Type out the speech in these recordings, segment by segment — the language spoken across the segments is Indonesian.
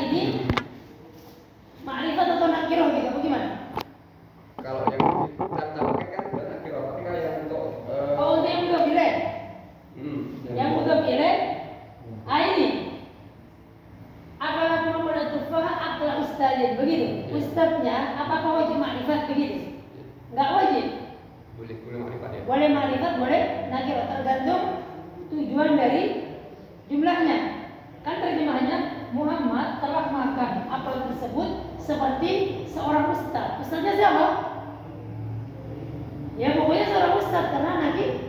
ini ma'rifat atau nakirah gitu, bagaimana? Kalau yang ditambahkan kan bukan nakirah, tapi kalau yang untuk untuk yang udah pilih, yang udah pilih, ini apakah Muhammad Tufah akla ustadzin begitu? Ustadznya apakah wajib ma'rifat begitu? Enggak wajib. Boleh ma'rifat ya. Boleh ma'rifat, boleh nakirah, tergantung tujuan dari jumlahnya. Kan terjemahannya Muhammad telah makan apel tersebut seperti seorang ustadz. Ustadznya siapa? Ya pokoknya seorang ustadz karena nakirah.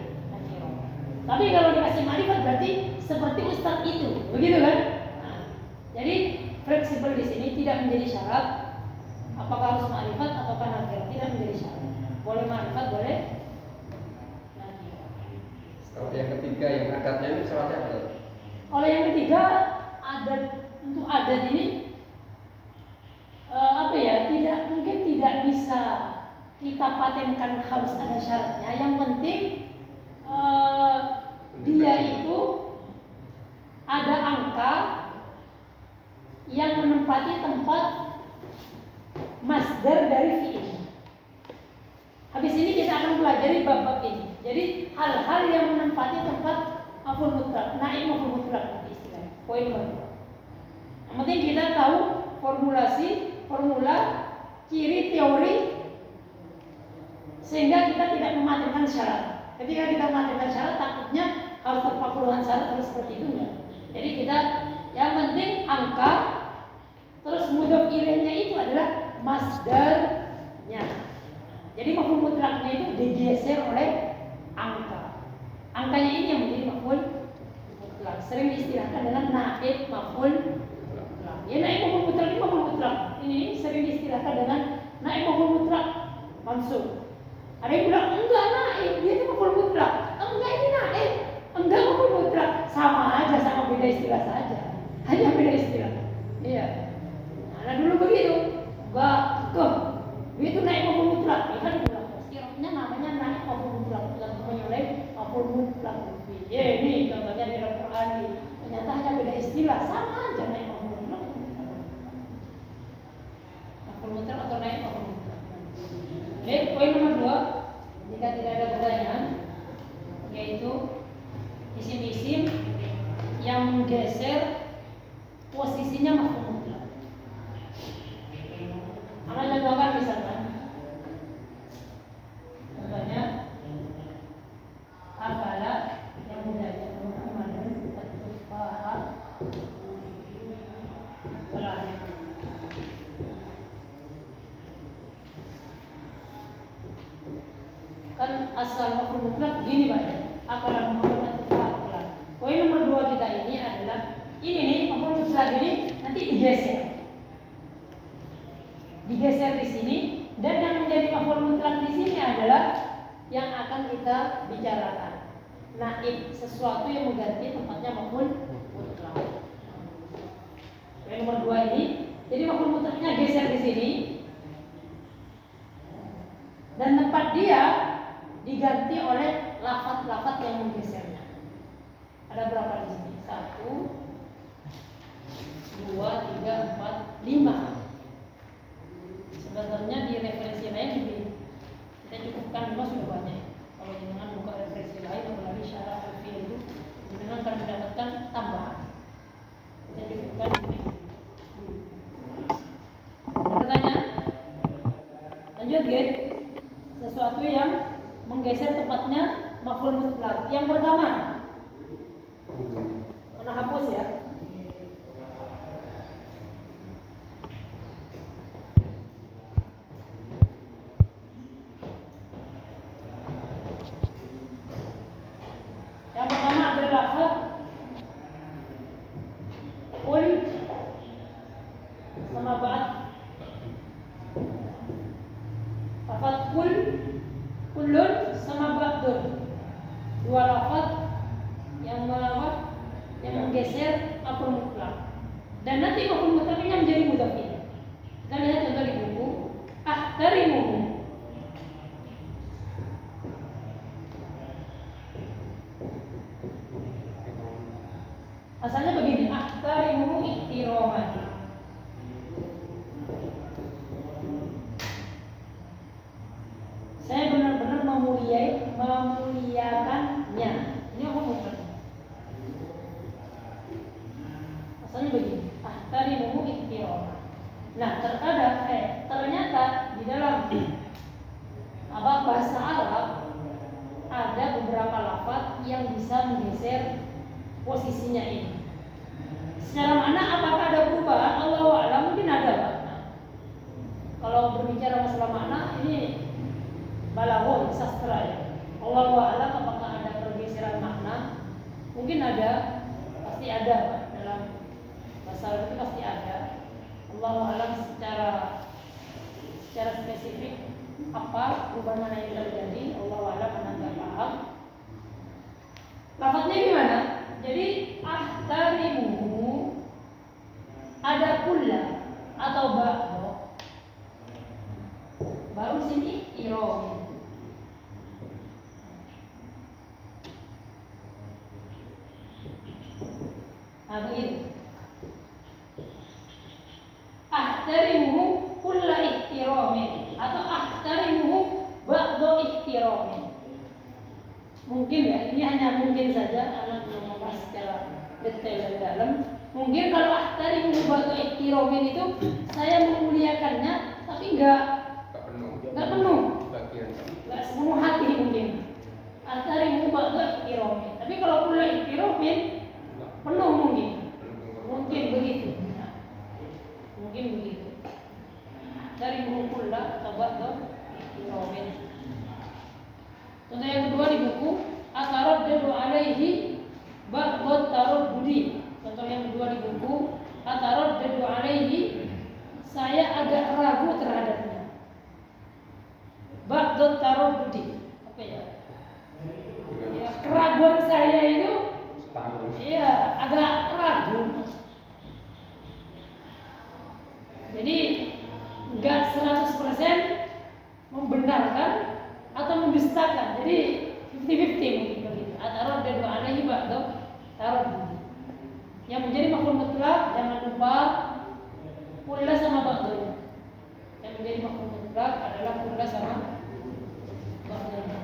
Tapi kalau dikasih ma'rifat berarti seperti ustadz itu, begitu kan? Nah, jadi fleksibel di sini tidak menjadi syarat apakah harus ma'rifat atau nakirah, tidak menjadi syarat. Boleh ma'rifat, boleh nakirah. Kalau yang ketiga yang adatnya ini syaratnya apa? Oleh yang ketiga adat, untuk adat ini mungkin tidak bisa kita patenkan harus ada syaratnya. Yang penting dia itu ada angka yang menempati tempat masdar dari fi'il. Habis ini kita akan pelajari bab-bab ini. Jadi hal-hal yang menempati tempat maf'ul mutlaq, naib maf'ul mutlaq nanti istilahnya. Poin nomor 2. Yang penting kita tahu formula, ciri teori sehingga kita tidak mematikan syarat. Ketika kita mematikan syarat takutnya harus terpakuluhan syarat harus seperti itu enggak. Jadi kita yang penting angka, terus mudhof ilaihnya itu adalah masdarnya. Jadi maf'ul mutlaqnya itu digeser oleh angka. Angkanya ini yang menjadi maf'ul mutlaq. Sering diistilahkan dengan naib maf'ul mutlaq. Ya naib maf'ul mutlaq ini maf'ul mutlaq. Ini sering diistilahkan dengan naib maf'ul mutlaq mansub. Ada yang bilang enggak naib, dia itu maf'ul mutlaq. Enggak, ini naib. Enggak maf'ul mutlaq. Sama aja, sama beda istilah saja. Hanya beda istilah. Iya. Nah, dulu begitu. Enggak, itu naib maf'ul mutlaq. Ya kan bilang istilahnya namanya naib maf'ul mutlaq. Bukan oleh maf'ul mutlaq. Ya ini contohnya di Al-Qur'an. Ternyata hanya beda istilah, sama aja naib maf'ul mutlaq. Maf'ul mutlaq atau naib maf'ul mutlaq. Oke, poin nomor 2, jika tidak ada pertanyaan, yaitu isim-isim yang menggeser posisinya maf'ul mutlaq. Akan contohkan misalkan, contohnya akala yang mudahnya Muhammadun at-tufaha pelahnya. Kan asal maf'ul mutlaq gini Pak. Akala Muhammadun at-tufaha pelahnya. Poin nomor 2 kita ini adalah ini nih maf'ul mutlaq ini nanti digeser di sini, dan yang menjadi maf'ul mutlaq di sini adalah yang akan kita bicarakan. Naib, sesuatu yang mengganti tempatnya maf'ul mutlaq. Yang nomor 2 ini, jadi maf'ul mutlaqnya geser di sini, dan tempat dia diganti oleh lafaz-lafaz yang menggesernya. Ada berapa di sini? 1, 2, 3, 4, 5. Sebenarnya di referensi lain kita cukupkan 5 sudah banyak. Kalau dengan buka referensi lain, apalagi syarah alfiah itu dengan akan mendapatkan tambahan. Kita cukupkan ini. Pertanyaan? Lanjut ya. Sesuatu yang menggeser tempatnya maf'ul mutlaq. Yang pertama, mana hapus ya? Yang pertama adalah lafaz kul sama ba'd. Lafaz kullun sama ba'dun. Dua lafaz yang menggeser maf'ul mutlaq. Dan nanti maf'ul mutlaq ini menjadi mudhaf ilaih. Kita lihat contoh di buku. Ahtarimuhu. Asalnya begini, ahtarimuhu ihtiraman. ahtarimuhu ihtirama. Nah, ternyata di dalam bahasa Arab ada beberapa lafaz yang bisa menggeser posisinya ini. Secara makna apakah ada perubahan? Allahu a'lam, mungkin ada. Kalau berbicara masalah makna ini balaghon, sastra ya. Allahu a'lam apakah ada pergeseran makna? Mungkin ada, pasti ada Pak. Dalam bahasa Arab itu pasti ada. Allahu a'lam secara spesifik apa perubahan mana yang terjadi, Allahu a'lam, mana enggak paham. Lafaznya gimana? Jadi ahtarimuhu ada kulla atau ba'do. Baru sini iromi. Nah begitu. Ahtarimuhu kulla ihtirami atau ahtarimuhu ba'do ihtirami. Mungkin ya, ini hanya mungkin saja, anak belum membahas secara detail dan dalam. Mungkin kalau ahtarimuhu ba'do ihtirami itu saya memuliakannya tapi enggak penuh, enggak sepenuh hati mungkin. Ahtarimuhu ba'do ihtirami. Tapi kalau kulla ihtirami penuh mungkin begitu. Mungkin begitu. Dari kulla atau ba'do ihtirami. Contoh yang kedua di buku Ataraddadu alaihi ba'd taraddudi. Contoh yang kedua di buku Ataraddadu alaihi, saya agak ragu terhadapnya. Ba'd taraddudi. Apa ya? Ya, keraguan saya itu iya agak ragu. Jadi enggak 100% membenarkan atau mendustakan. Jadi 50-50 mungkin begitu. Ataraddadu alaihi ba'd taraddudi. Yang menjadi maf'ul mutlak jangan lupa kulla sama ba'dnya. Yang menjadi maf'ul mutlak adalah kulla sama ba'dnya.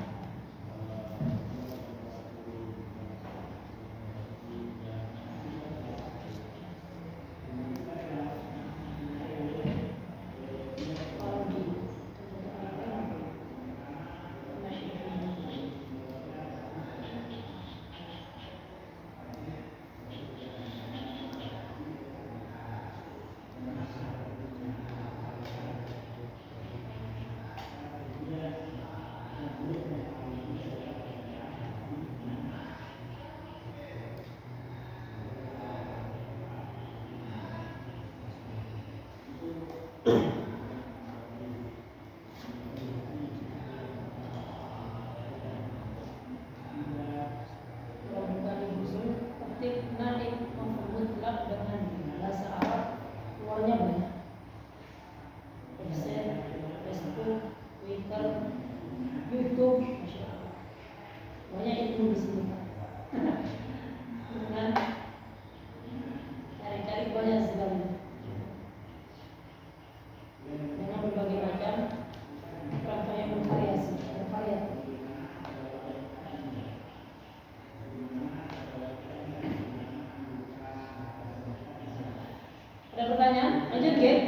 Ada pertanyaan? Lanjut, Gek.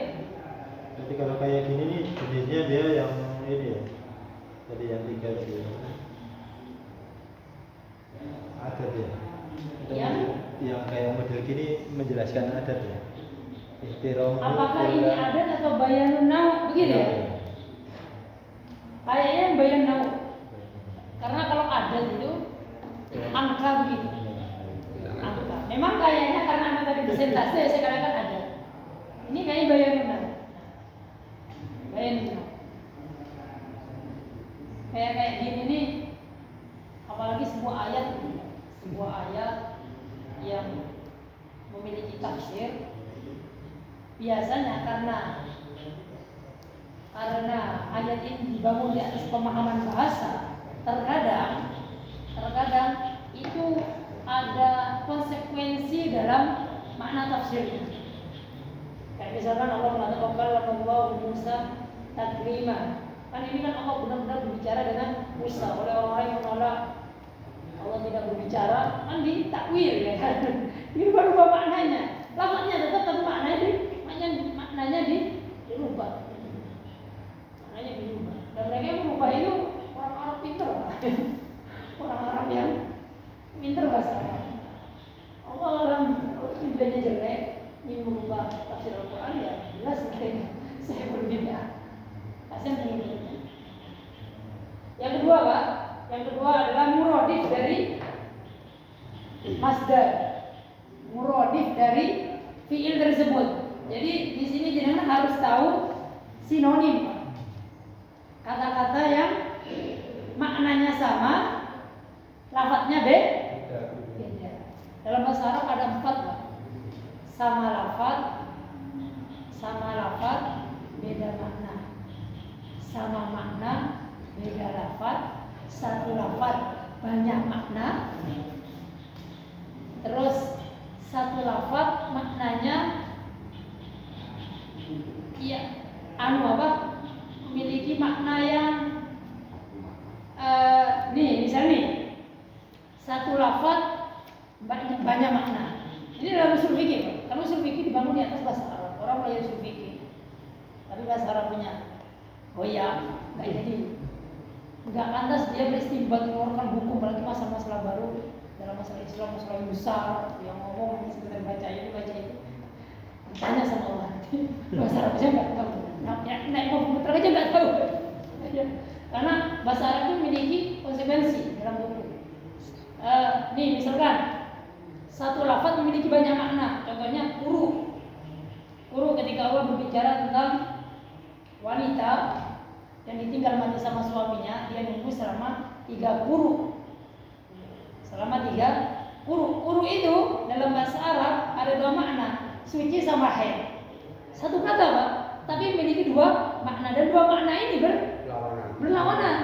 Jadi kalau kayak gini nih jenisnya dia yang ini ya. Jadi yang 3 tadi. Adat ya. Yang kayak model gini menjelaskan adat ya. Ihtiram. Apakah ini adat atau bayanun nau? Begitu ya? Kayaknya yang bayan nau. Karena kalau adat itu angka begitu. Angka. Memang kayaknya karena anda tadi presentasi saya katakan adat. Ini kayaknya bayanun nau. Bayanun nau. Kayak gini nih, apalagi sebuah ayat yang memiliki tafsir, biasanya karena ayat ini dibangun di atas pemahaman bahasa, terkadang itu ada konsekuensi dalam makna tafsirnya. Kayak misalkan Allah mengatakan Allahu Musa taklima. Kan ini kan Allah benar-benar berbicara dengan Musa. Oleh orang-orang yang menolak Allah tidak berbicara, kan ditakwil ya kan. Ini berubah maknanya. Lafaznya tetap tapi masdar, muradif dari fiil tersebut. Jadi di sini jenengan harus tahu sinonim, kata-kata yang maknanya sama, lafadznya beda. Dalam bahasa Arab ada 4, Pak. Sama lafadz, beda makna. Sama makna, beda lafadz. Satu lafadz, banyak makna. Terus satu lafadz maknanya memiliki makna yang misalnya nih, satu lafadz banyak makna. Ini dalam usul fikih, Pak. Karena usul fikih dibangun di atas bahasa Arab. Orang belajar usul fikih, tapi bahasa Arab punya nggak jadi. Nggak pantas dia beristimbat mengeluarkan hukum, apalagi masalah-masalah baru dalam masalah Islam, masalah yang besar, yang ngomong ini sekedar baca itu. Tanya sama Allah. Bahasa Arab aja nggak tahu. Naik komputer aja nggak tahu. Karena bahasa Arab itu memiliki konsekuensi dalam hukum. Nih misalkan satu lafaz memiliki banyak makna. Contohnya kuru ketika Allah berbicara tentang wanita yang ditinggal mati sama suaminya, dia nunggu selama 3 kuru. Kuru itu dalam bahasa Arab ada 2 makna, suci sama haid. Satu kata, Pak, tapi memiliki 2 makna, dan 2 makna ini berlawanan.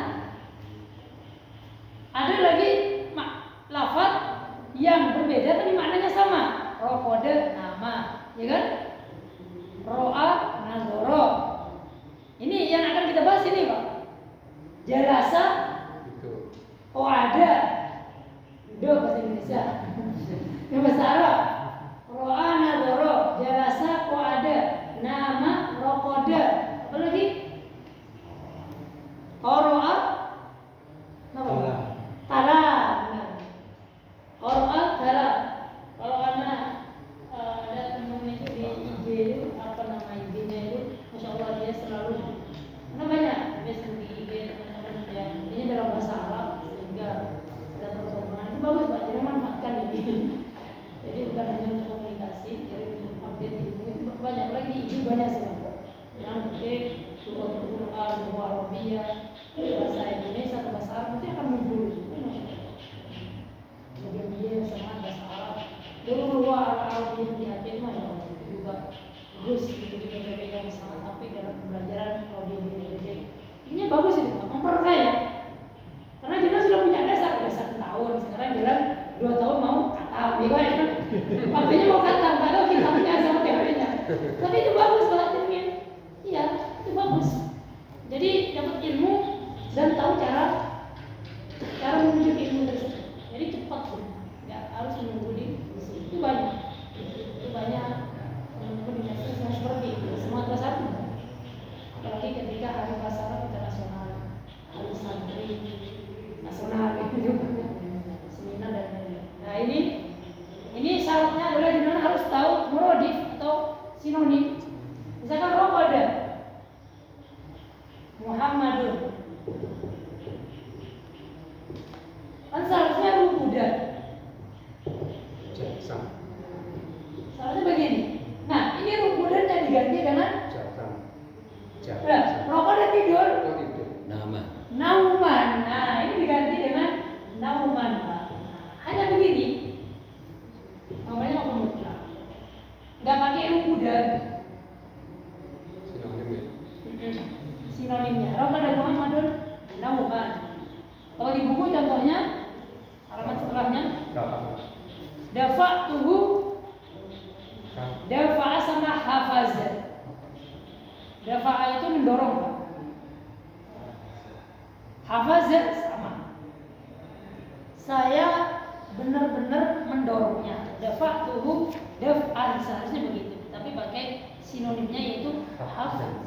Ada lagi lafaz yang berbeda tapi maknanya sama. Rokode, nama, ya kan? Ro'a, nazoro. Ini yang akan kita bahas ini, Pak. Jalasa, ada. Do bahasa Indonesia. Yang bahasa Arab. Ro'a, nazoro, jalasa, ada. Nama, rokode. Apa lagi? Ro'a, tala. Orang tala. Kalau anak ada teman itu di IG itu, apa nama IG-nya itu, Masya Allah dia selalu banyak Facebook di IG teman-teman yang ini dalam bahasa Arab sehingga ada pertemuan. Itu bagus, Pak, jadi manfaatkan ini. Jadi bukan hanya untuk komunikasi, jadi untuk update itu banyak lagi, IG banyak semua. Yang penting dua Al-Quran, dua Arabiyah, bahasa Indonesia atau bahasa Arab itu akan muncul. Kemudian dia sama bahasa Arab. Dulu Arab di hati mah ya juga bagus, itu juga yang sangat apik dalam pembelajaran kalau di Indonesia. Ini bagus itu, memperkaya. Karena kita sudah punya dasar tahun, sekarang bilang 2 tahun mau kata, kan? Waktunya mau kata, padahal kitabnya sama teorinya. Tapi itu bagus kalau ilmiah. Iya, itu bagus. Jadi dapat ilmu dan tahu cara menuju ilmu tersebut. Jadi cepat tuh, nggak harus menunggu di sini. Itu banyak teman-teman di medsos yang seperti itu. Semua satu. Apalagi ketika hari pasaran internasional, hari santri nasional itu juga seminar dan lain-lain. Nah ini syaratnya adalah dimana harus tahu muradif atau sinonim. Misalkan Ramadan, Muhammadun. Kan seharusnya rubudan. Seharusnya begini. Nah, ini rubudan yang diganti dengan rokok dan tidur. Nauman. Nah, ini diganti dengan nauman, Pak. Hanya begini. Namanya apa mutlak? Enggak pakai rubudan. Sinonimnya. Rokok dan Muhammadun nauman. Kalau di buku contohnya halaman setelahnya dafa'tuhu, dafa'a sama hafazah. Dafa'a itu mendorong, Pak. Hafazah sama. Saya benar-benar mendorongnya. Dafa'tuhu, daf'an, seharusnya begitu. Tapi pakai sinonimnya yaitu hafazah.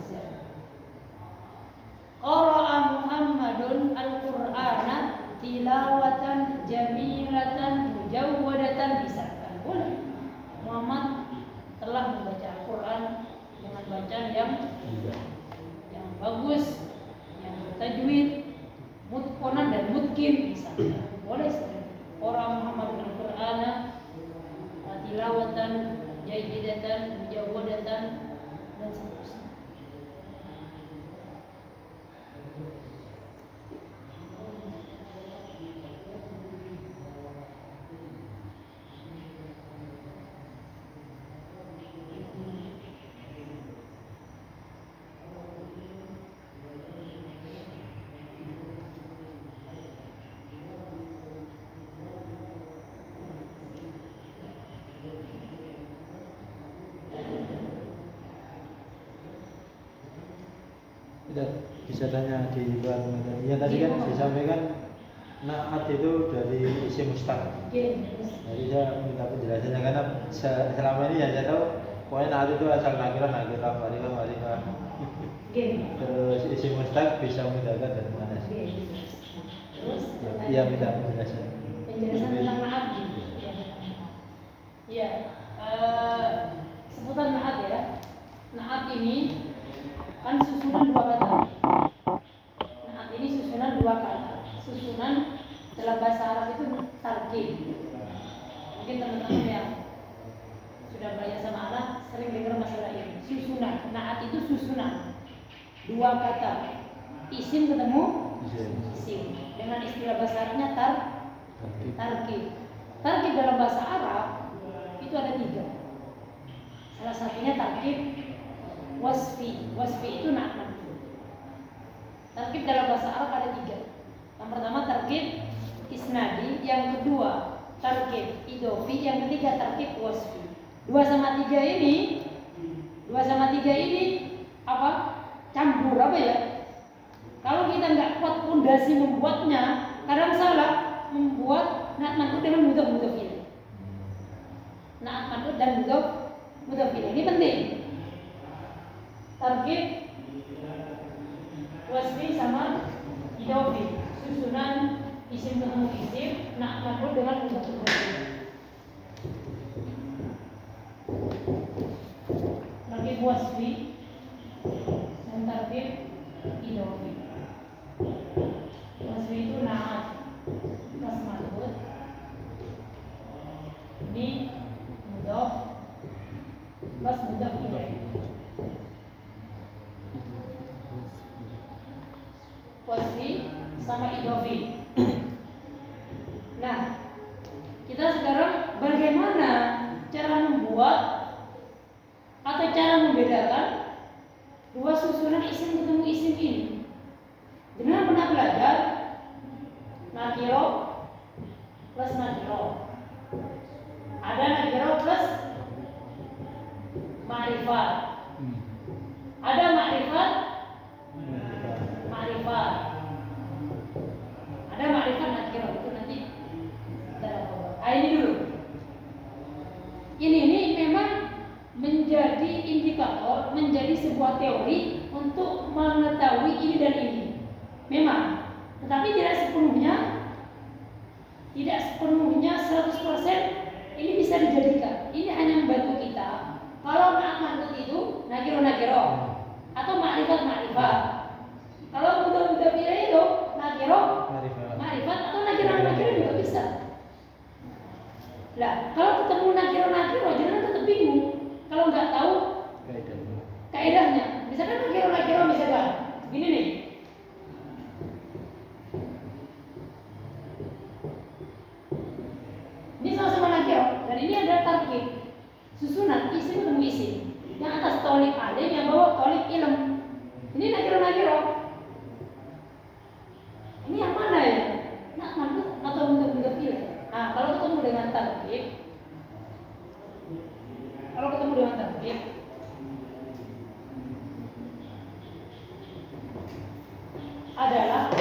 Qara'a Muhammadun al-Qur'ana tilawatan jamilatan mujawwadatan, bisa boleh. Muhammad telah membaca Al-Quran dengan bacaan yang bagus, yang tajwid, mutqonan dan mutkin, bisa boleh. Orang Muhammadun al-Qur'ana bisa tanya di luar materi. Ya tadi kan disampaikan naat itu dari isim mustaq. Jadi saya minta penjelasannya karena selama ini yang saya tahu pokoknya naat itu asal nakirah ma'rifah. Terus isim mustaq bisa mudzakkar dan muannas. Terus Ya minta penjelasan. Penjelasan tentang naat. Ya, sebutan naat ya. Naat ini kan susunan dua kata. Naat ini susunan dua kata. Susunan dalam bahasa Arab itu tarkib. Mungkin teman-teman yang sudah belajar sama Arab sering dengar masalah ini. Susunan. Naat itu susunan dua kata. Isim ketemu isim. Dengan istilah bahasa Arabnya tarkib. Tarkib dalam bahasa Arab itu ada 3. Salah satunya tarkib wasfi. Wasfi itu naat man'ut. Tarkib dalam bahasa Arab ada 3. Yang pertama tarkib isnadi, yang kedua tarkib idofi, yang ketiga tarkib wasfi. 2 sama 3 ini apa? Campur apa ya? Kalau kita nggak kuat fondasi membuatnya, kadang salah membuat naat man'ut dengan mudhof ilaih. Naat man'ut dan mudhof ilaih ini penting. Tarkib wasfi sama idofi, susunan isim ketemu isim, naat man'ut dengan mudhof ilaih. Tarkib wasfi dan tarkib idofi. Wasfi itu naat plus man'ut, ini mudhof plus mudhof ilaih. Wasfi sama idofi. Nah, kita sekarang bagaimana cara membuat atau cara membedakan dua susunan isim ketemu isim ini? Jenengan pernah belajar nakiro plus nakiro. Ada nakiro plus ma'rifat. Ada ma'rifat. Ada ma'rifat nakiro, itu nanti ini dulu. Ini memang menjadi indikator, menjadi sebuah teori untuk mengetahui ini dan ini. Memang, tetapi tidak sepenuhnya 100% ini bisa dijadikan. Ini hanya membantu kita. Kalau naat man'ut itu nakiro atau ma'rifat. Kalau mudhof ilaih itu nakiro ma'rifat atau nakiro juga bisa. Lah, kalau ketemu nakiro jangan tetap bingung. Kalau nggak tahu kaidahnya. Misalkan nakiro misalkan gini nih. Ini sama-sama nakiro dan ini adalah tarkib. Susunan isim ketemu isim. Yang atas tolik alim, yang bawah tolik ilm. Ini nakiro. Ini yang mana ya? Naat man'ut atau mudhof ilaih? Nah, kalau ketemu dengan tarkib adalah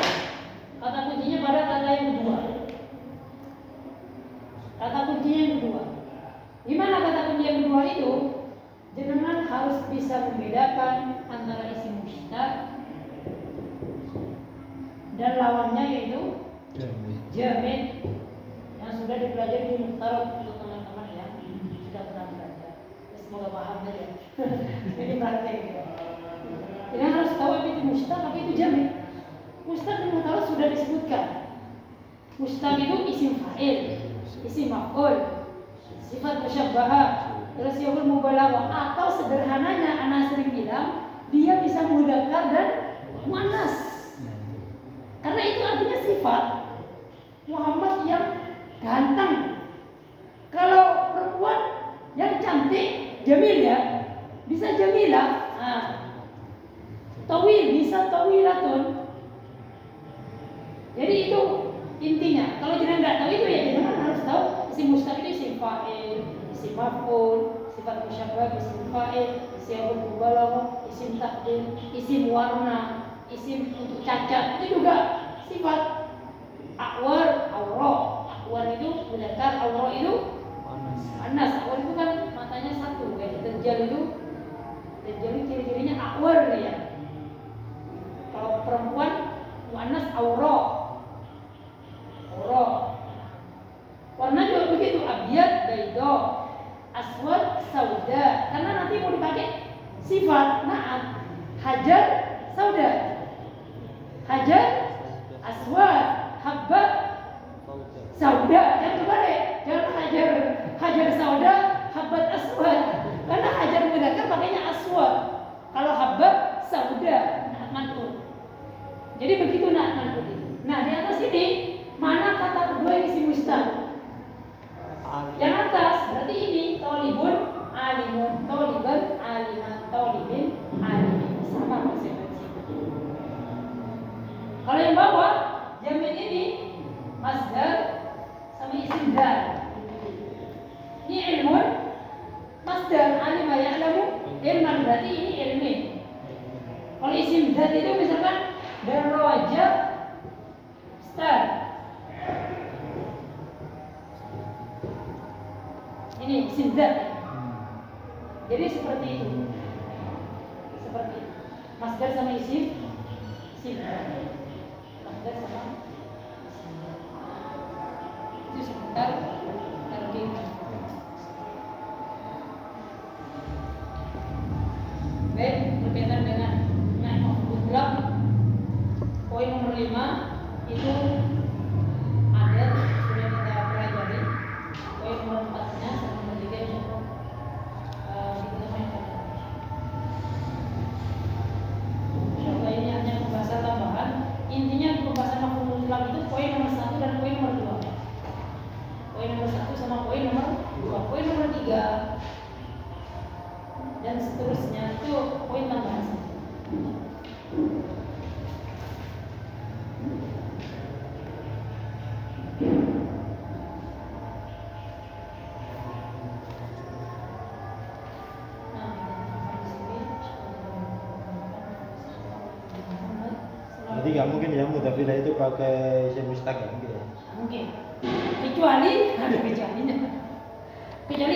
kata kuncinya pada kata yang kedua. Kata kuncinya yang kedua. Gimana kata kunci yang kedua itu? Jenengan harus bisa membedakan antara isim mushtaq dan lawannya yaitu jamid yang sudah dipelajari di Mukhtarab untuk teman-teman yang sudah pernah belajar. Semoga paham ya. Ini praktek. Jadi harus tahu apa itu mushtaq, apa itu jamid. Mushtaq di Mukhtarab sudah disebutkan. Mushtaq itu isim fa'il, isim maf'ul, sifat musyabbahah, terus siapul mubalaghah, atau sederhananya ana sering bilang dia bisa mudzakkar dan muannas. Karena itu artinya sifat. Muhammad yang ganteng. Kalau perempuan yang cantik, jamil ya, bisa jamilah. Nah, tawil bisa tawilatun. Jadi itu intinya. Kalau jenengan nggak tahu itu ya jenengan harus tahu isim mushtaq itu isim fa'il, isim maf'ul, sifat musyabbah, isim fa'il, isim mubalaghah, isim takdir, isim warna, isim untuk cacat itu juga sifat. Akwar, awra. Akwar itu mudzakkar, awra itu muannas. Akwar itu kan matanya satu, ya. Dajjal itu ciri-cirinya akwar ya. Kalau perempuan muannas awra. Awra. Warna juga begitu, abyad, bayda, aswad, sauda. Karena nanti mau dipakai sifat. Nah, hajar, sauda. Hajar, aswad, habba, sauda. Jangan kebalik. Jangan hajar sauda, habbat aswad. Karena hajar mudzakkar pakainya aswad. Kalau habba, sauda. Nah, man'ut. Jadi begitu nah man'ut itu. Nah, di atas ini mana kata kedua yang isi mustaq? Yang atas berarti ini tolibun, alimun, toliban, aliman, tolibin, alimin. Sama konsekuensinya. Kalau yang bawah jamin ini masdar sama isim dal. Ini ilmun, masdar alima ya'lamu, ilman berarti ini ilmin. Kalau isim dal itu misalkan daraja star. Ini isim dal. Jadi seperti itu. Seperti itu. Masdar sama isim dal. Masdar sama isim dal. Itu sebentar terlebih. Baik, berkaitan dengan mutlak. Poin nomor 5 itu ada sudah kita pelajari. Poin nomor 4-nya sama nomor 3 insyaallah kita mainkan. Insyaallah ini hanya pembahasan tambahan. Intinya di pembahasan mafhum mutlak itu poin nomor 1 dan poin nomor 2. Poin nomor 1 sama poin nomor 2. Poin nomor 3 dan seterusnya itu poin tambahan saja. Jadi nggak mungkin ya mudzafilah itu pakai isim mustaq ya? Mungkin. Kecuali ada kecualinya. Kecuali